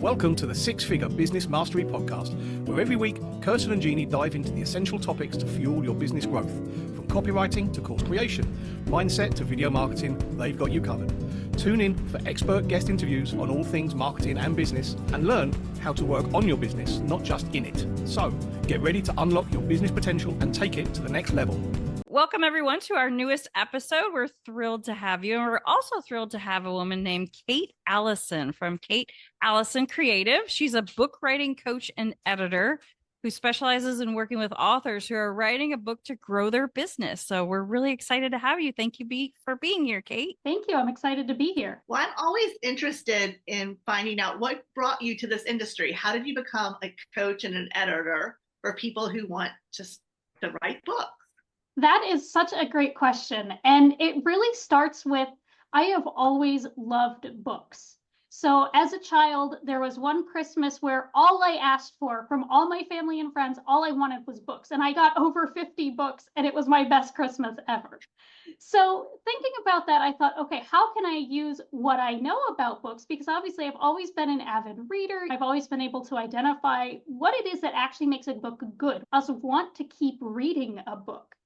Welcome to the Six Figure Business Mastery Podcast, where every week, Kirsten and Jeanne dive into the essential topics to fuel your business growth. From copywriting to course creation, mindset to video marketing, they've got you covered. Tune in for expert guest interviews on all things marketing and business, and learn how to work on your business, not just in it. So, get ready to unlock your business potential and take it to the next level. Welcome, everyone, to our newest episode. We're thrilled to have you. And we're also thrilled to have a woman named Kate Allyson from Kate Allyson Creative. She's a book writing coach and editor who specializes in working with authors who are writing a book to grow their business. So we're really excited to have you. Thank you for being here, Kate. Thank you. I'm excited to be here. Well, I'm always interested in finding out what brought you to this industry. How did you become a coach and an editor for people who want to write books? That is such a great question. And it really starts with, I have always loved books. So as a child, there was one Christmas where all I asked for from all my family and friends, all I wanted was books. And I got over 50 books and it was my best Christmas ever. So thinking about that, I thought, okay, how can I use what I know about books? Because obviously I've always been an avid reader. I've always been able to identify what it is that actually makes a book good. I also want to keep reading a book.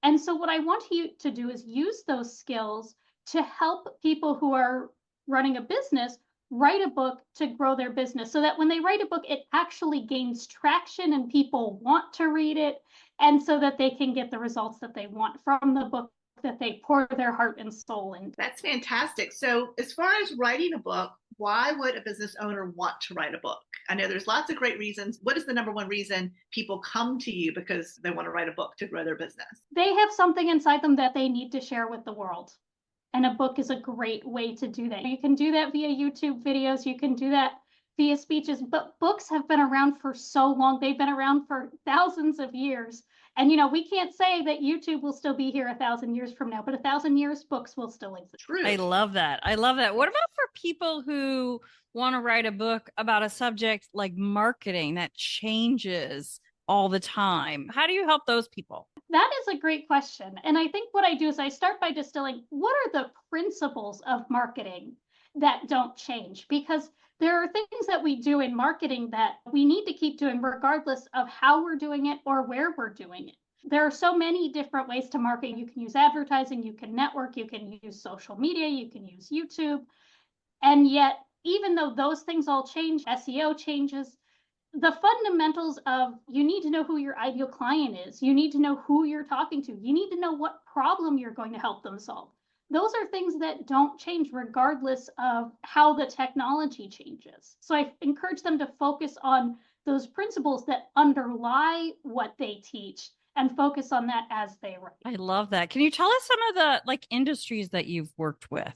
And so what I want you to do is use those skills to help people who are running a business write a book to grow their business, so that when they write a book, it actually gains traction and people want to read it, and so that they can get the results that they want from the book that they pour their heart and soul into. That's fantastic. So as far as writing a book, why would a business owner want to write a book? I know there's lots of great reasons. What is the number one reason people come to you because they want to write a book to grow their business? They have something inside them that they need to share with the world. And a book is a great way to do that. You can do that via YouTube videos. You can do that via speeches, but books have been around for so long. They've been around for thousands of years. And, we can't say that YouTube will still be here 1,000 years from now, but 1,000 years, books will still exist. True. I love that. I love that. What about for people who want to write a book about a subject like marketing that changes all the time? How do you help those people? That is a great question. And I think what I do is I start by distilling what are the principles of marketing that don't change? Because there are things that we do in marketing that we need to keep doing regardless of how we're doing it or where we're doing it. There are so many different ways to market. You can use advertising, you can network, you can use social media, you can use YouTube. And yet, even though those things all change, SEO changes, the fundamentals of you need to know who your ideal client is. You need to know who you're talking to. You need to know what problem you're going to help them solve. Those are things that don't change regardless of how the technology changes. So I encourage them to focus on those principles that underlie what they teach and focus on that as they write. I love that. Can you tell us some of the industries that you've worked with?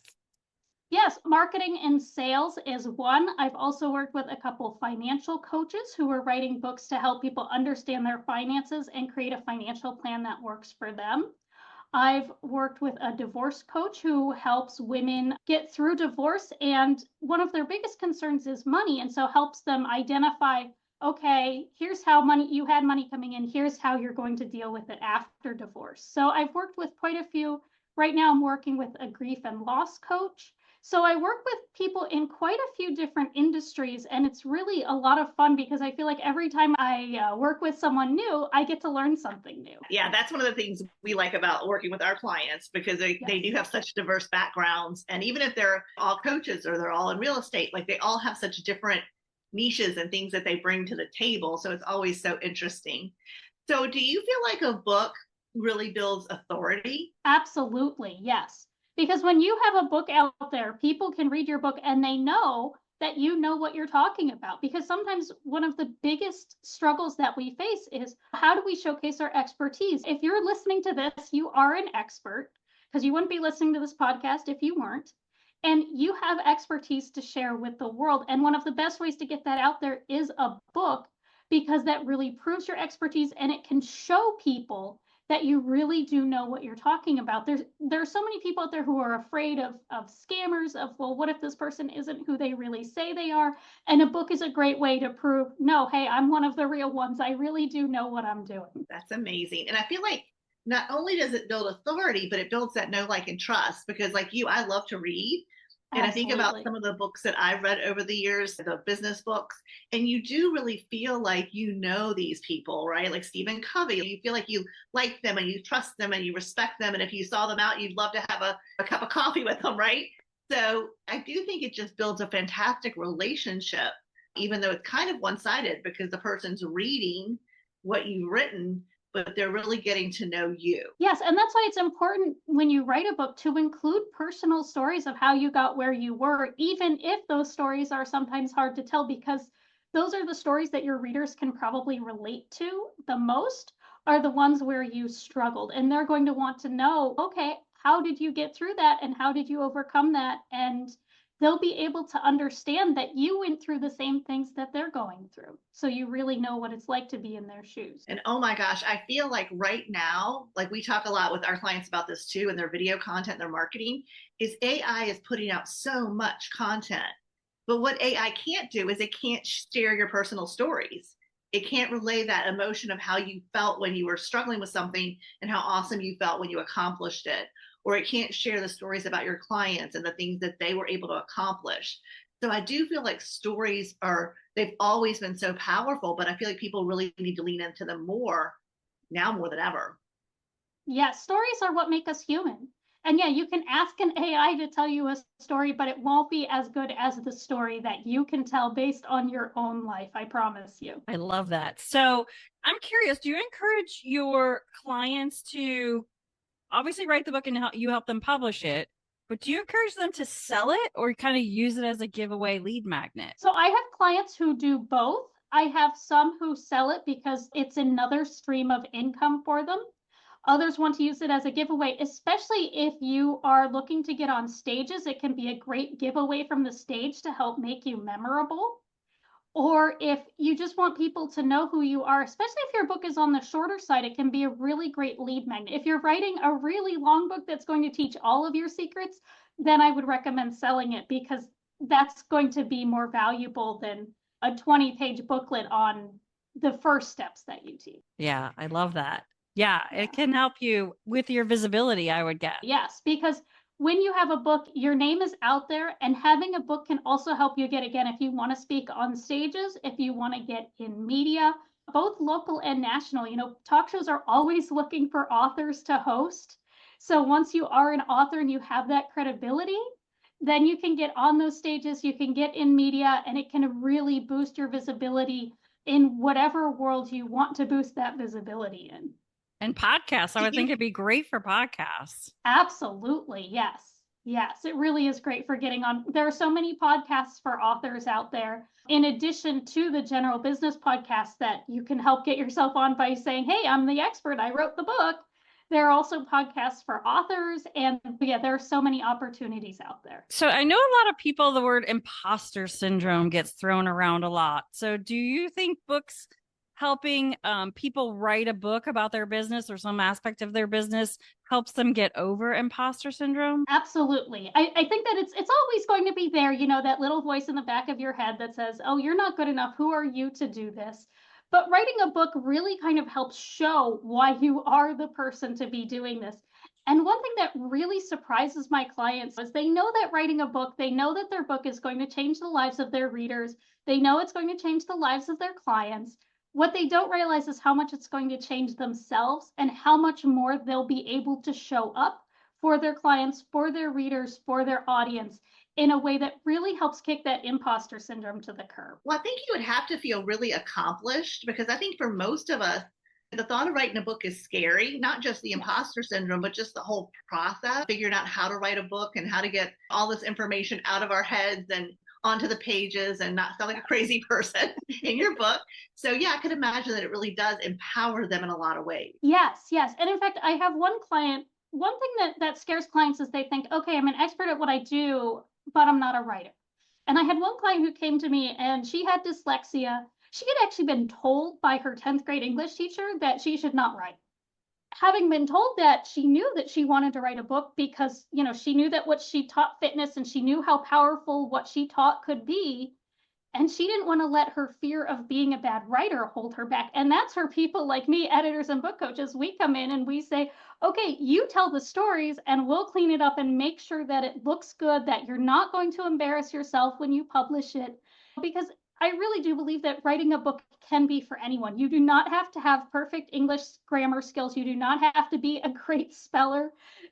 Yes, marketing and sales is one. I've also worked with a couple financial coaches who are writing books to help people understand their finances and create a financial plan that works for them. I've worked with a divorce coach who helps women get through divorce, and one of their biggest concerns is money, and so helps them identify, okay, here's how you had money coming in, here's how you're going to deal with it after divorce. So I've worked with quite a few. Right now I'm working with a grief and loss coach. So I work with people in quite a few different industries, and it's really a lot of fun because I feel like every time I work with someone new, I get to learn something new. Yeah, that's one of the things we like about working with our clients, because they do have such diverse backgrounds. And even if they're all coaches or they're all in real estate, they all have such different niches and things that they bring to the table. So it's always so interesting. So do you feel like a book really builds authority? Absolutely, yes. Because when you have a book out there, people can read your book and they know that you know what you're talking about. Because sometimes one of the biggest struggles that we face is, how do we showcase our expertise? If you're listening to this, you are an expert, because you wouldn't be listening to this podcast if you weren't. And you have expertise to share with the world. And one of the best ways to get that out there is a book, because that really proves your expertise and it can show people that you really do know what you're talking about. There are so many people out there who are afraid of scammers, of, well, what if this person isn't who they really say they are? And a book is a great way to prove, no, hey, I'm one of the real ones. I really do know what I'm doing. That's amazing. And I feel like not only does it build authority, but it builds that know, like, and trust, because like you, I love to read. And I think about Absolutely. some of the books that I've read over the years, the business books, and you do really feel like you know these people, right? Like Stephen Covey, you feel like you like them and you trust them and you respect them. And if you saw them out, you'd love to have a cup of coffee with them, right? So I do think it just builds a fantastic relationship, even though it's kind of one-sided because the person's reading what you've written, but they're really getting to know you. Yes, and that's why it's important when you write a book to include personal stories of how you got where you were, even if those stories are sometimes hard to tell, because those are the stories that your readers can probably relate to the most, are the ones where you struggled. And they're going to want to know, okay, how did you get through that? And how did you overcome that? And they'll be able to understand that you went through the same things that they're going through. So you really know what it's like to be in their shoes. And oh my gosh, I feel like right now, like we talk a lot with our clients about this too, and their video content, their marketing, is AI is putting out so much content. But what AI can't do is it can't share your personal stories. It can't relay that emotion of how you felt when you were struggling with something and how awesome you felt when you accomplished it. Or it can't share the stories about your clients and the things that they were able to accomplish. So I do feel like stories they've always been so powerful, but I feel like people really need to lean into them more now more than ever. Yeah, stories are what make us human. And yeah, you can ask an AI to tell you a story, but it won't be as good as the story that you can tell based on your own life. I promise you. I love that. So I'm curious, do you encourage your clients to obviously write the book and you help them publish it, but do you encourage them to sell it or kind of use it as a giveaway lead magnet? So I have clients who do both. I have some who sell it because it's another stream of income for them. Others want to use it as a giveaway, especially if you are looking to get on stages. It can be a great giveaway from the stage to help make you memorable. Or if you just want people to know who you are, especially if your book is on the shorter side, it can be a really great lead magnet. If you're writing a really long book that's going to teach all of your secrets, then I would recommend selling it because that's going to be more valuable than a 20-page booklet on the first steps that you teach. Yeah, I love that. Yeah, it can help you with your visibility, I would guess. Yes, because when you have a book, your name is out there, and having a book can also help you get, again, if you want to speak on stages, if you want to get in media, both local and national. Talk shows are always looking for authors to host. So once you are an author and you have that credibility, then you can get on those stages, you can get in media, and it can really boost your visibility in whatever world you want to boost that visibility in. And podcasts, I would think it'd be great for podcasts. Absolutely. Yes. Yes. It really is great for getting on. There are so many podcasts for authors out there, in addition to the general business podcasts that you can help get yourself on by saying, hey, I'm the expert. I wrote the book. There are also podcasts for authors. And yeah, there are so many opportunities out there. So I know a lot of people, the word imposter syndrome gets thrown around a lot. So do you think books helping people write a book about their business or some aspect of their business helps them get over imposter syndrome? Absolutely. I think that it's always going to be there, that little voice in the back of your head that says, oh, you're not good enough. Who are you to do this? But writing a book really kind of helps show why you are the person to be doing this. And one thing that really surprises my clients is they know that writing a book, they know that their book is going to change the lives of their readers. They know it's going to change the lives of their clients. What they don't realize is how much it's going to change themselves and how much more they'll be able to show up for their clients, for their readers, for their audience in a way that really helps kick that imposter syndrome to the curb. Well, I think you would have to feel really accomplished because I think for most of us, the thought of writing a book is scary, not just the imposter syndrome, but just the whole process, figuring out how to write a book and how to get all this information out of our heads and onto the pages and not sound like a crazy person in your book. So yeah, I could imagine that it really does empower them in a lot of ways. Yes. And in fact, I have one client, one thing that scares clients is they think, okay, I'm an expert at what I do, but I'm not a writer. And I had one client who came to me and she had dyslexia. She had actually been told by her 10th grade English teacher that she should not write. Having been told that, she knew that she wanted to write a book because, she knew that what she taught fitness and she knew how powerful what she taught could be. And she didn't want to let her fear of being a bad writer hold her back. And that's where people like me, editors and book coaches, we come in and we say, okay, you tell the stories and we'll clean it up and make sure that it looks good, that you're not going to embarrass yourself when you publish it. Because I really do believe that writing a book can be for anyone. You do not have to have perfect English grammar skills. You do not have to be a great speller.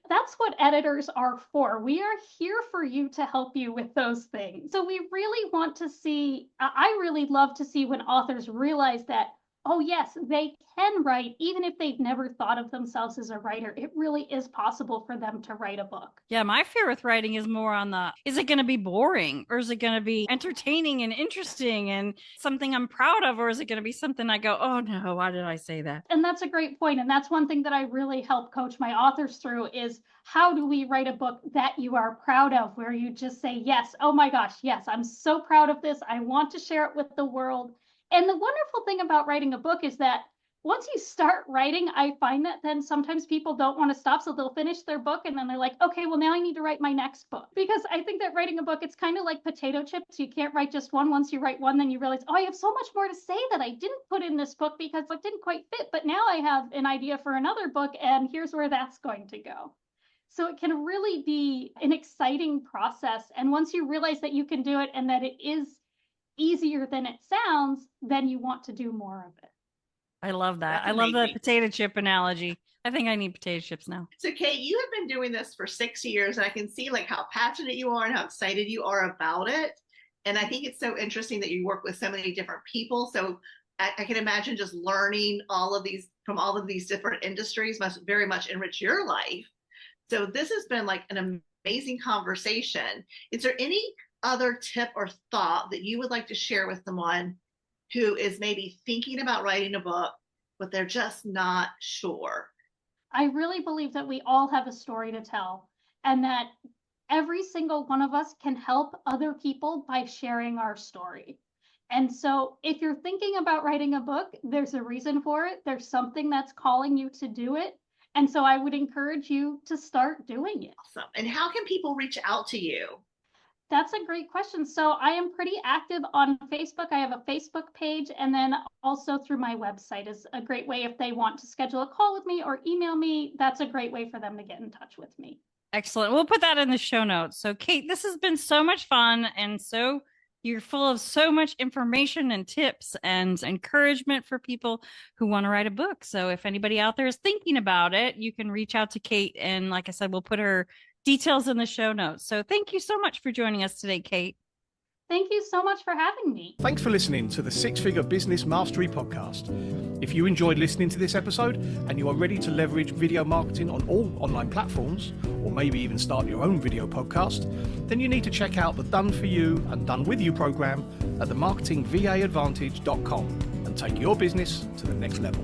That's what editors are for. We are here for you to help you with those things. So we really want to see, I really love to see when authors realize that, oh yes, they can write, even if they've never thought of themselves as a writer. It really is possible for them to write a book. Yeah, my fear with writing is more on the, is it going to be boring or is it going to be entertaining and interesting and something I'm proud of, or is it going to be something I go, oh no, why did I say that? And that's a great point. And that's one thing that I really help coach my authors through is, how do we write a book that you are proud of, where you just say, yes, oh my gosh, yes, I'm so proud of this. I want to share it with the world. And the wonderful thing about writing a book is that once you start writing, I find that then sometimes people don't want to stop. So they'll finish their book and then they're like, okay, well, now I need to write my next book. Because I think that writing a book, it's kind of like potato chips. You can't write just one. Once you write one, then you realize, oh, I have so much more to say that I didn't put in this book because it didn't quite fit. But now I have an idea for another book and here's where that's going to go. So it can really be an exciting process. And once you realize that you can do it and that it is easier than it sounds, then you want to do more of it. I love that. That's I love the amazing. potato chip analogy. I think I need potato chips now. So Kate, you have been doing this for 6 years, and I can see like how passionate you are and how excited you are about it. And I think it's so interesting that you work with so many different people. So I can imagine just learning all of these from all of these different industries must very much enrich your life. So this has been like an amazing conversation. Is there any other tip or thought that you would like to share with someone who is maybe thinking about writing a book, but they're just not sure? I really believe that we all have a story to tell, and that every single one of us can help other people by sharing our story. And so if you're thinking about writing a book, there's a reason for it. There's something that's calling you to do it. And so I would encourage you to start doing it. Awesome. And how can people reach out to you? That's a great question. So I am pretty active on Facebook. I have a Facebook page, and then also through my website is a great way if they want to schedule a call with me or email me. That's a great way for them to get in touch with me. Excellent. We'll put that in the show notes. So Kate, this has been so much fun. And so you're full of so much information and tips and encouragement for people who want to write a book. So if anybody out there is thinking about it, you can reach out to Kate. And like I said, we'll put her details in the show notes. So thank you so much for joining us today, Kate. Thank you so much for having me. Thanks for listening to the Six Figure Business Mastery Podcast. If you enjoyed listening to this episode and you are ready to leverage video marketing on all online platforms, or maybe even start your own video podcast, then you need to check out the Done For You and Done With You program at themarketingvaadvantage.com and take your business to the next level.